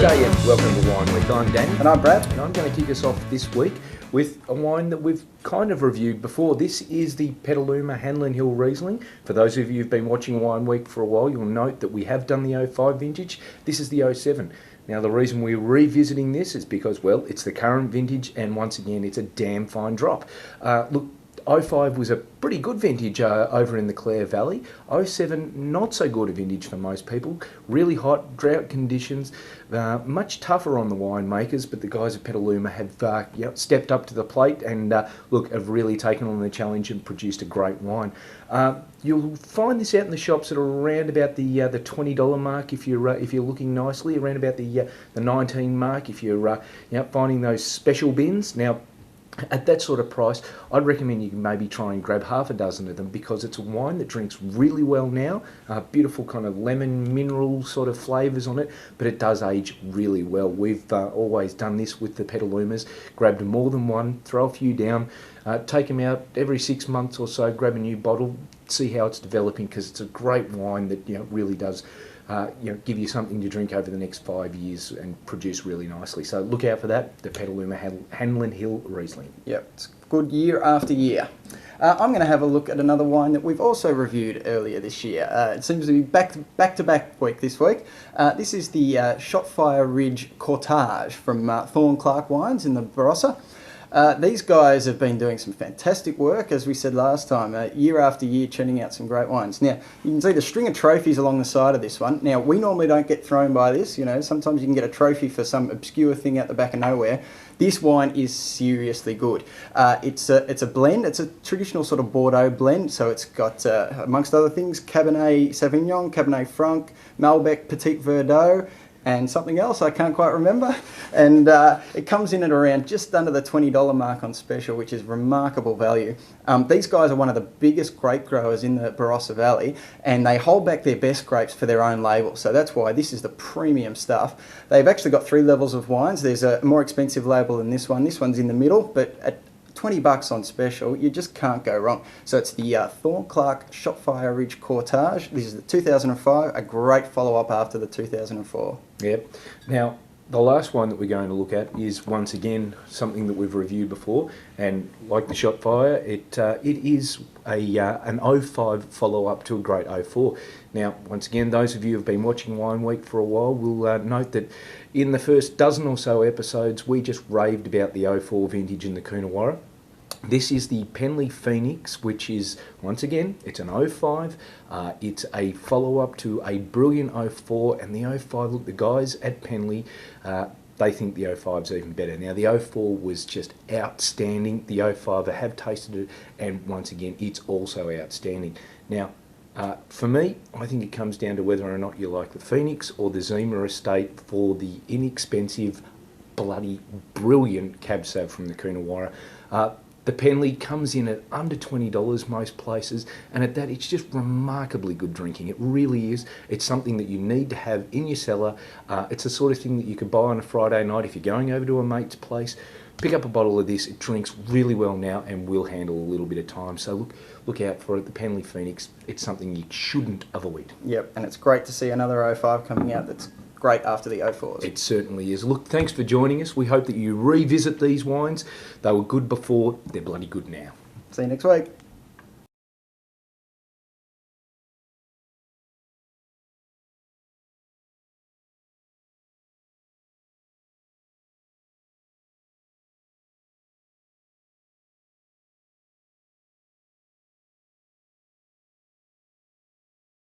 G'day and welcome to Wine Week. I'm Danny. And I'm Brad. And I'm going to kick us off this week with a wine that we've kind of reviewed before. This is the Petaluma Hanlon Hill Riesling. For those of you who've been watching Wine Week for a while, you'll note that we have done the 05 vintage. This is the 07. Now, the reason we're revisiting this is because, well, it's the current vintage, and once again, it's a damn fine drop. Look, 05 was a pretty good vintage over in the Clare Valley. 07, not so good a vintage for most people. Really hot, drought conditions, much tougher on the winemakers, but the guys at Petaluma have stepped up to the plate and, look, have really taken on the challenge and produced a great wine. You'll find this out in the shops at around about the $20 mark if you're looking nicely, around about the 19 mark if you're finding those special bins. Now, at that sort of price, I'd recommend you maybe try and grab half a dozen of them because it's a wine that drinks really well now. Beautiful kind of lemon mineral sort of flavours on it, but it does age really well. We've always done this with the Petalumas, grabbed more than one, throw a few down, take them out every 6 months or so, grab a new bottle, see how it's developing, because it's a great wine that really does give you something to drink over the next 5 years and produce really nicely. So look out for that, the Petaluma Hanlon Hill Riesling. Yep, it's good year after year. I'm going to have a look at another wine that we've also reviewed earlier this year. It seems to be back-to-back week this week. This is the Shotfire Ridge Cortage from Thorn Clark Wines in the Barossa. These guys have been doing some fantastic work, as we said last time, year after year churning out some great wines. Now, you can see the string of trophies along the side of this one. Now, we normally don't get thrown by this, sometimes you can get a trophy for some obscure thing out the back of nowhere. This wine is seriously good. It's a blend, it's a traditional sort of Bordeaux blend, so it's got, amongst other things, Cabernet Sauvignon, Cabernet Franc, Malbec Petit Verdot, and something else I can't quite remember. And it comes in at around just under the $20 mark on special, which is remarkable value. These guys are one of the biggest grape growers in the Barossa Valley, and they hold back their best grapes for their own label. So that's why this is the premium stuff. They've actually got 3 levels of wines. There's a more expensive label than this one. This one's in the middle, but at $20 on special, you just can't go wrong. So it's the Thorn Clark Shotfire Ridge Cortage. This is the 2005, a great follow-up after the 2004. Yep. Now, the last one that we're going to look at is, once again, something that we've reviewed before, and like the Shotfire, it is an 05 follow-up to a great 04. Now, once again, those of you who have been watching Wine Week for a while will note that in the first dozen or so episodes, we just raved about the 04 vintage in the Coonawarra. This is the Penley Phoenix, which is, once again, it's an 05. It's a follow-up to a brilliant 04, and the 05, look, the guys at Penley, they think the 05's even better. Now, the 04 was just outstanding. The 05, I have tasted it, and once again, it's also outstanding. Now, for me, I think it comes down to whether or not you like the Phoenix or the Zima Estate for the inexpensive, bloody brilliant Cab Sav from the Coonawarra. The Penley comes in at under $20 most places, and at that, it's just remarkably good drinking. It really is. It's something that you need to have in your cellar. It's the sort of thing that you could buy on a Friday night if you're going over to a mate's place. Pick up a bottle of this. It drinks really well now and will handle a little bit of time. So look out for it. The Penley Phoenix, it's something you shouldn't avoid. Yep, and it's great to see another 05 coming out that's great after the 04s. It certainly is. Look, thanks for joining us. We hope that you revisit these wines. They were good before, they're bloody good now. See you next week.